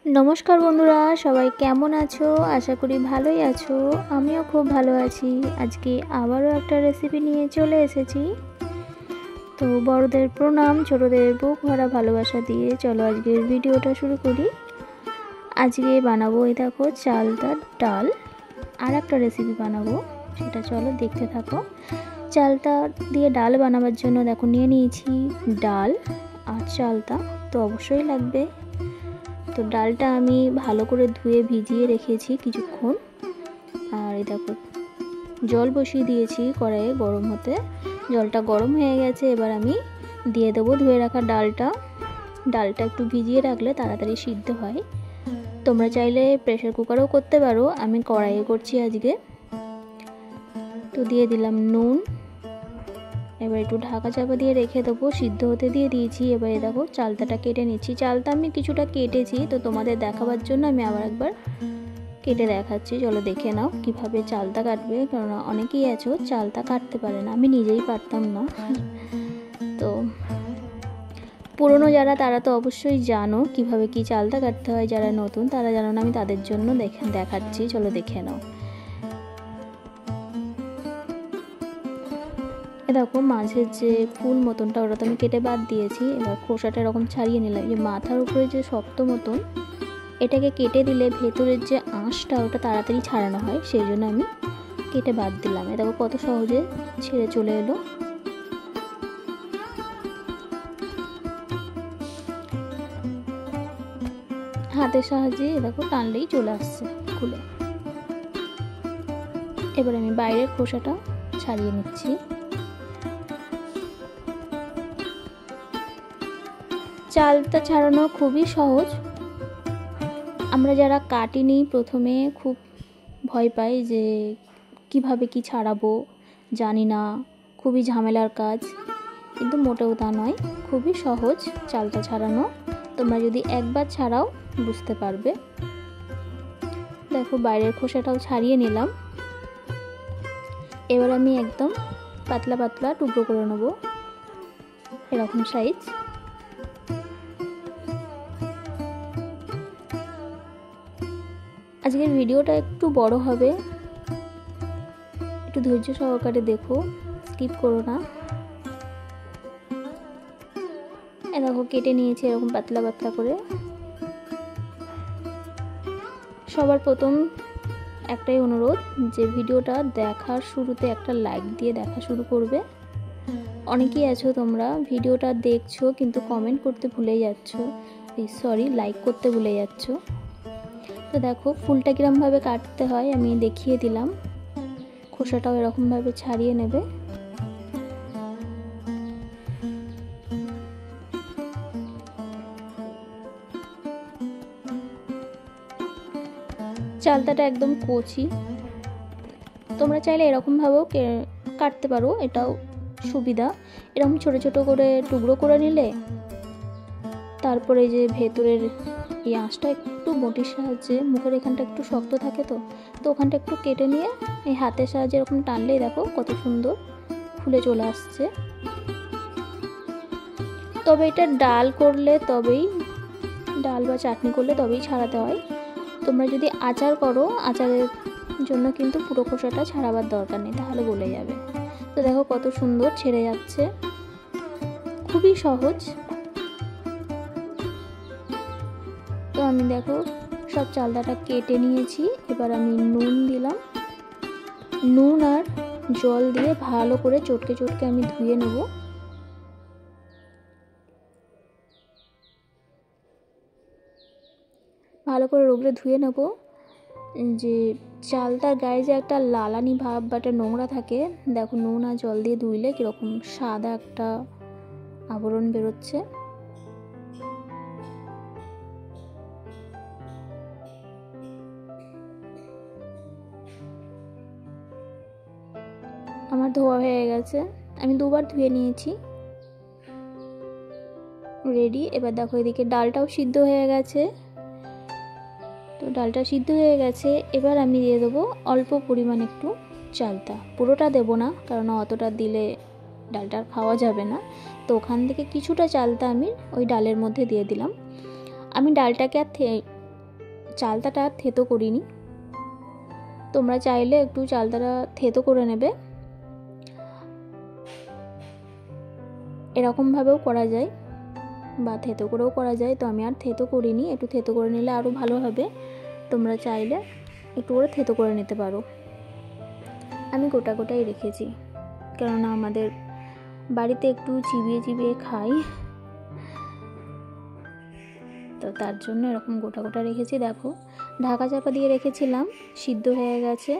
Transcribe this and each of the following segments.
नमस्कार बंधुरा सबाई केमन आछो आशा करी भालोई आछो। आमिও खूब भालो आछि। आजके आबारो एकटा रेसिपि निये चले एसेछि। तो बड़ोदेर प्रणाम छोटोदेर बुक भरा भालोबासा दिए चलो आजकेर भिडियोटा शुरू करी। आजके बानाबो एई देखो चालता डाल आर एकटा रेसिपि बानाबो सेटा चलो देखते थाको। चालता दिए डाल बानाबार जोन्नो देखो निये निয়েছি डाल आर चालता तो अवश्यई लागबे। तो डालटा आमी भालो करे धुए भिजिए रेखेছি কিছুক্ষণ। আর এই দেখো জল বসিয়ে দিয়েছি কড়াইয়ে গরম হতে। জলটা গরম হয়ে গেছে, এবার আমি দিয়ে দেব ধুয়ে রাখা ডালটা। ডালটা একটু ভিজিয়ে রাখলে তাড়াতাড়ি সিদ্ধ হয়। তোমরা চাইলে প্রেসার কুকারেও করতে পারো, আমি কড়াইয়ে করছি আজকে। তো দিয়ে দিলাম নুন, এবার একটু ঢাকা চাপা দিয়ে রেখে দেবো, সিদ্ধ হতে দিয়ে দিয়েছি। এবারে দেখো চালতাটা কেটে নিচ্ছি। চালতা আমি কিছুটা কেটেছি, তো তোমাদের দেখাবার জন্য আমি আবার একবার কেটে দেখাচ্ছি। চলো দেখে নাও কিভাবে চালতা কাটবে, কারণ অনেকেই আছো চালতা কাটতে পারে না, আমি নিজেই পারতাম না। তো পুরনো যারা তারা তো অবশ্যই জানো কিভাবে কি চালতা কাটতে হয়, যারা নতুন তারা জানো না, আমি তাদের জন্য দেখাচ্ছি। চলো দেখে নাও। দেখো মাঝের যে ফুল মতনটা ওটা তো আমি কেটে বাদ দিয়েছি। এবার খোসাটা এরকম ছাড়িয়ে নিলাম। যে মাথার উপরে যে শক্ত মতন এটাকে কেটে দিলে ভেতরের যে আঁশটা ওটা তাড়াতাড়ি ছাড়ানো হয়, সেই জন্য আমি কেটে বাদ দিলাম। এ দেখো কত সহজে ছেড়ে চলে এলো। হাতের সাহায্যে দেখো টানলেই চলে আসছে খুলে। এবার আমি বাইরের খোসাটা ছাড়িয়ে নিচ্ছি। চালতা ছাড়ানো খুবই সহজ। আমরা যারা কাটিনি প্রথমে খুব ভয় পাই যে কিভাবে কি ছাড়াবো, জানি না, খুবই ঝামেলার কাজ, কিন্তু মোটেও তা নয়, খুবই সহজ চালতা ছাড়ানো। তোমরা যদি একবার ছাড়াও বুঝতে পারবে। দেখো বাইরের খোসাটাও ছাড়িয়ে নিলাম। এবার আমি একদম পাতলা পাতলা টুকরো করে নেব, এরকম সাইজ। আজকের ভিডিওটা একটু বড় হবে, একটু ধৈর্য সহকারে দেখো, স্কিপ করো না। দেখো কেটে নিয়েছি এরকম পাতলা পাতলা করে। সবার প্রথম একটাই অনুরোধ যে ভিডিওটা দেখার শুরুতে একটা লাইক দিয়ে দেখা শুরু করবে। অনেকেই আছো তোমরা ভিডিওটা দেখছো কিন্তু কমেন্ট করতে ভুলে যাচ্ছ, লাইক করতে ভুলে যাচ্ছ। তো দেখো ফুলটা কিরমভাবে কাটতে হয় আমি দেখিয়ে দিলাম। খোসাটাও এরকমভাবে ছাড়িয়ে নেবে। চালতাটা একদম কচি, তোমরা চাইলে এরকমভাবেও কাটতে পারো, এটাও সুবিধা। এরকম ছোট ছোট করে টুকরো করে নিলে তারপরে যে ভেতরের এই আঁশটা একটু বটির সাহায্যে, মুখের এখানটা একটু শক্ত থাকে তো ওখানটা একটু কেটে নিয়ে এই হাতের সাহায্যে এরকম টানলেই দেখো কত সুন্দর খুলে চলে আসছে। তবে এটা ডাল করলে তবেই, ডাল বা চাটনি করলে তবেই ছাড়াতে হয়। তোমরা যদি আচার করো, আচারের জন্য কিন্তু পুরো খোসাটা ছাড়াবার দরকার নেই, তাহলে গলে যাবে। তো দেখো কত সুন্দর ছেড়ে যাচ্ছে, খুবই সহজ। তো আমি দেখো সব চালতাটা কেটে নিয়েছি। এবার আমি নুন দিলাম, নুন আর জল দিয়ে ভালো করে চটকে চটকে আমি ধুয়ে নেব। ভালো করে রগড়ে ধুয়ে নেব। যে চালতার গায়ে যে একটা লালানি ভাব বা একটা নোংরা থাকে, দেখো নুন আর জল দিয়ে ধুইলে কীরকম সাদা একটা আবরণ বেরোচ্ছে। আমার ধোয়া হয়ে গেছে, আমি দুবার ধুয়ে নিয়েছি, রেডি। এবার দেখো এদিকে ডালটাও সিদ্ধ হয়ে গেছে। তো ডালটা সিদ্ধ হয়ে গেছে, এবার আমি দিয়ে দেবো অল্প পরিমাণ একটু চালতা। পুরোটা দেব না, কারণ অতটা দিলে ডালটা খাওয়া যাবে না। তো ওখান থেকে কিছুটা চালতা আমি ওই ডালের মধ্যে দিয়ে দিলাম। আমি ডালটাকে আর চালতাটা থেতো করিনি। তোমরা চাইলে একটু চালতাটা থেতো করে নেবে, এরকমভাবেও করা যায় বা থেতো করেও করা যায়। তো আমি আর থেতো করিনি, একটু থেতো করে নিলে আরও ভালো হবে। তোমরা চাইলে একটু করে থেতো করে নিতে পারো। আমি গোটা গোটাই রেখেছি, কেননা আমাদের বাড়িতে একটু চিবিয়ে চিবিয়ে খাই, তো তার জন্য এরকম গোটা গোটা রেখেছি। দেখো ঢাকা চাপা দিয়ে রেখেছিলাম, সিদ্ধ হয়ে গেছে।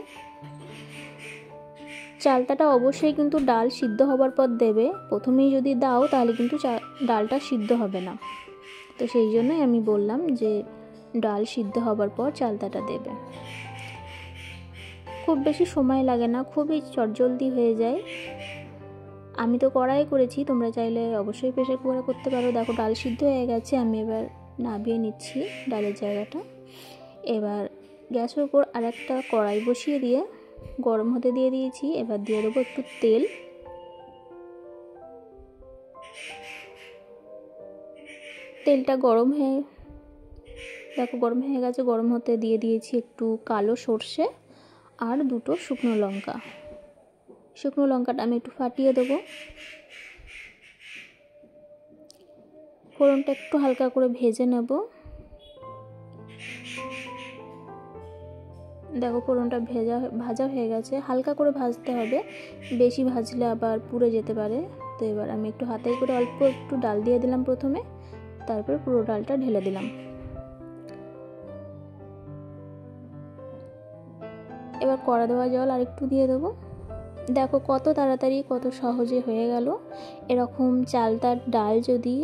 চালতাটা অবশ্যই কিন্তু ডাল সিদ্ধ হবার পর দেবে, প্রথমেই যদি দাও তাহলে কিন্তু ডালটা সিদ্ধ হবে না। তো সেই জন্যই আমি বললাম যে ডাল সিদ্ধ হবার পর চালতাটা দেবে। খুব বেশি সময় লাগে না, খুবই চটজলদি হয়ে যায়। আমি তো কড়াই করেছি, তোমরা চাইলে অবশ্যই প্রেসার কুকারে করতে পারো। দেখো ডাল সিদ্ধ হয়ে গেছে, আমি এবার নামিয়ে নিচ্ছি ডালের জায়গাটা। এবার গ্যাসের উপর আর একটা কড়াই বসিয়ে দিয়ে গরম হতে দিয়ে দিয়েছি। এবার দিয়ে দেবো একটু তেল। তেলটা গরম হয়ে গেছে, গরম হতে দিয়ে দিয়েছি একটু কালো সর্ষে আর দুটো শুকনো লঙ্কা। শুকনো লঙ্কাটা আমি একটু ফাটিয়ে দেবো। ফোড়নটা একটু হালকা করে ভেজে নেব। দেখো ফোড়নটা ভাজা হয়ে গেছে, হালকা করে ভাজতে হবে, বেশি ভাজলে আবার পুড়ে যেতে পারে। তো এবার আমি একটু হাতেই করে অল্প একটু ডাল দিয়ে দিলাম প্রথমে, তারপর পুরো ডালটা ঢেলে দিলাম। এবার কড়া ধোয়া জল আর একটু দিয়ে দেবো। দেখো কত তাড়াতাড়ি কত সহজে হয়ে গেল। এরকম চালতার ডাল যদি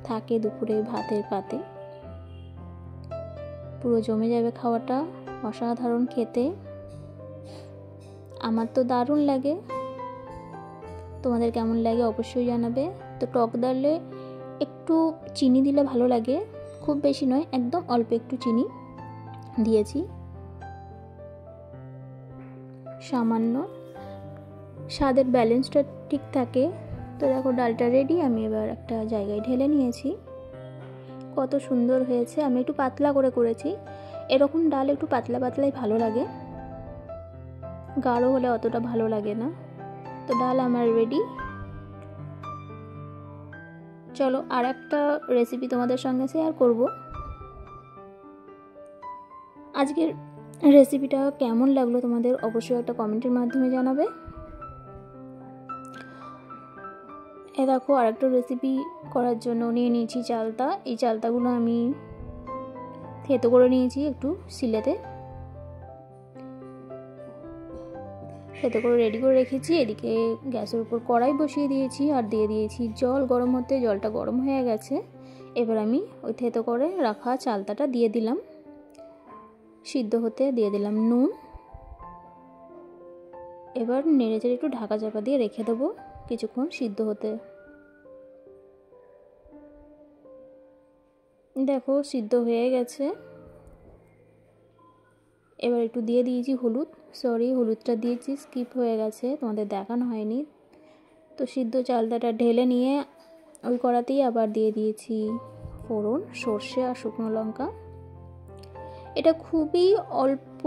থাকে দুপুরে ভাতের পাতে, পুরো জমে যাবে খাওয়াটা, অসাধারণ খেতে। আমার তো দারুণ লাগে, তোমাদের কেমন লাগে অবশ্যই জানাবে। তো টক ডালে একটু চিনি দিলে ভালো লাগে, খুব বেশি নয়, একদম অল্প একটু চিনি দিয়েছি, সামান্য, স্বাদের ব্যালেন্সটা ঠিক থাকে। তো দেখো ডালটা রেডি, আমি এবার একটা জায়গায় ঢেলে নিয়েছি। কত সুন্দর হয়েছে। আমি একটু পাতলা করে করেছি, এরকম ডাল একটু পাতলা পাতলাই ভালো লাগে, গাঢ় হলে অতটা ভালো লাগে না। তো ডাল আমার রেডি। চলো আর একটা রেসিপি তোমাদের সঙ্গে শেয়ার করব। আজকের রেসিপিটা কেমন লাগলো তোমাদের অবশ্যই একটা কমেন্টের মাধ্যমে জানাবে। এ দেখো আর একটা রেসিপি করার জন্য নিয়ে নিয়েছি চালতা। এই চালতাগুলো আমি থেতো করে নিয়েছি একটু শিলেতে, থেতো করে রেডি করে রেখেছি। এদিকে গ্যাসের উপর কড়াই বসিয়ে দিয়েছি আর দিয়ে দিয়েছি জল গরম হতে। জলটা গরম হয়ে গেছে, এবার আমি ওই থেতো করে রাখা চালতাটা দিয়ে দিলাম, সিদ্ধ হতে দিয়ে দিলাম নুন। এবার নেড়েচেড়ে একটু ঢাকা চাপা দিয়ে রেখে দেবো কিছুক্ষণ সিদ্ধ হতে। দেখো সিদ্ধ হয়ে গেছে। এবার একটু দিয়ে দিয়েছি হলুদ, হলুদটা দিয়েছি, স্কিপ হয়ে গেছে, তোমাদের দেখানো হয়নি। তো সিদ্ধ চালতাটা ঢেলে নিয়ে ওই কড়াতেই আবার দিয়ে দিয়েছি ফোড়ন, সর্ষে আর শুকনো লঙ্কা। এটা খুবই অল্প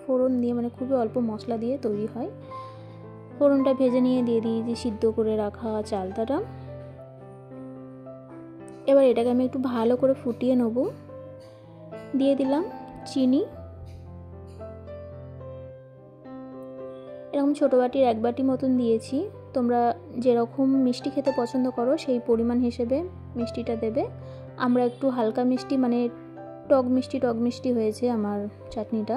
ফোড়ন দিয়ে, মানে খুবই অল্প মশলা দিয়ে তৈরি হয়। ফোড়নটা ভেজে নিয়ে দিয়ে দিয়েছি সিদ্ধ করে রাখা চালতাটা। এবার এটাকে আমি একটু ভালো করে ফুটিয়ে নেব। দিয়ে দিলাম চিনি, এরকম ছোটো বাটির 1 বাটি মতন দিয়েছি। তোমরা যেরকম মিষ্টি খেতে পছন্দ করো সেই পরিমাণ হিসেবে মিষ্টিটা দেবে। আমরা একটু হালকা মিষ্টি, মানে টক মিষ্টি হয়েছে আমার চাটনিটা,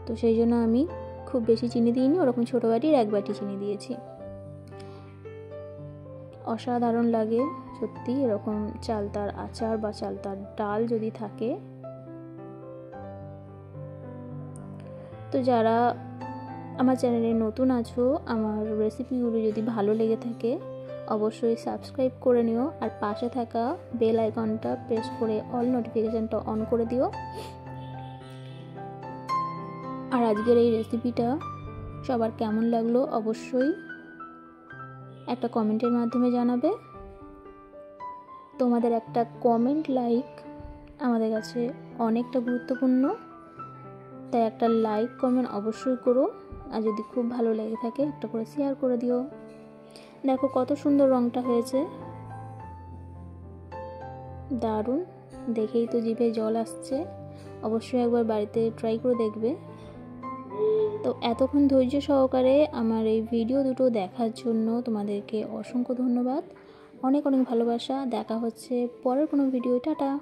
তো সেই জন্য আমি খুব বেশি চিনি দিইনি, ওরকম ছোটো বাটির 1 বাটি চিনি দিয়েছি। অসাধারণ লাগে সত্যি এরকম চালতার আচার বা চালতার ডাল যদি থাকে। তো যারা আমার চ্যানেলে নতুন আছো, আমার রেসিপিগুলো যদি ভালো লেগে থাকে অবশ্যই সাবস্ক্রাইব করে নিও, আর পাশে থাকা বেল আইকনটা প্রেস করে অল নোটিফিকেশানটা অন করে দিও। আর আজকের এই রেসিপিটা সবার কেমন লাগলো অবশ্যই একটা কমেন্টের মাধ্যমে জানাবে। তোমাদের একটা কমেন্ট, লাইক আমাদের কাছে অনেকটা গুরুত্বপূর্ণ। তাই একটা লাইক কমেন্ট অবশ্যই করো, আর যদি খুব ভালো লেগে থাকে একটা করে শেয়ার করে দিও। দেখো কত সুন্দর রঙটা হয়েছে, দারুণ, দেখেই তো জিভে জল আসছে। অবশ্যই একবার বাড়িতে ট্রাই করে দেখবে। তো এতক্ষণ ধৈর্য সহকারে আমার এই ভিডিও দুটো দেখার জন্য তোমাদেরকে অসংখ্য ধন্যবাদ, অনেক অনেক ভালোবাসা। দেখা হচ্ছে পরের কোনো ভিডিও। টাটা।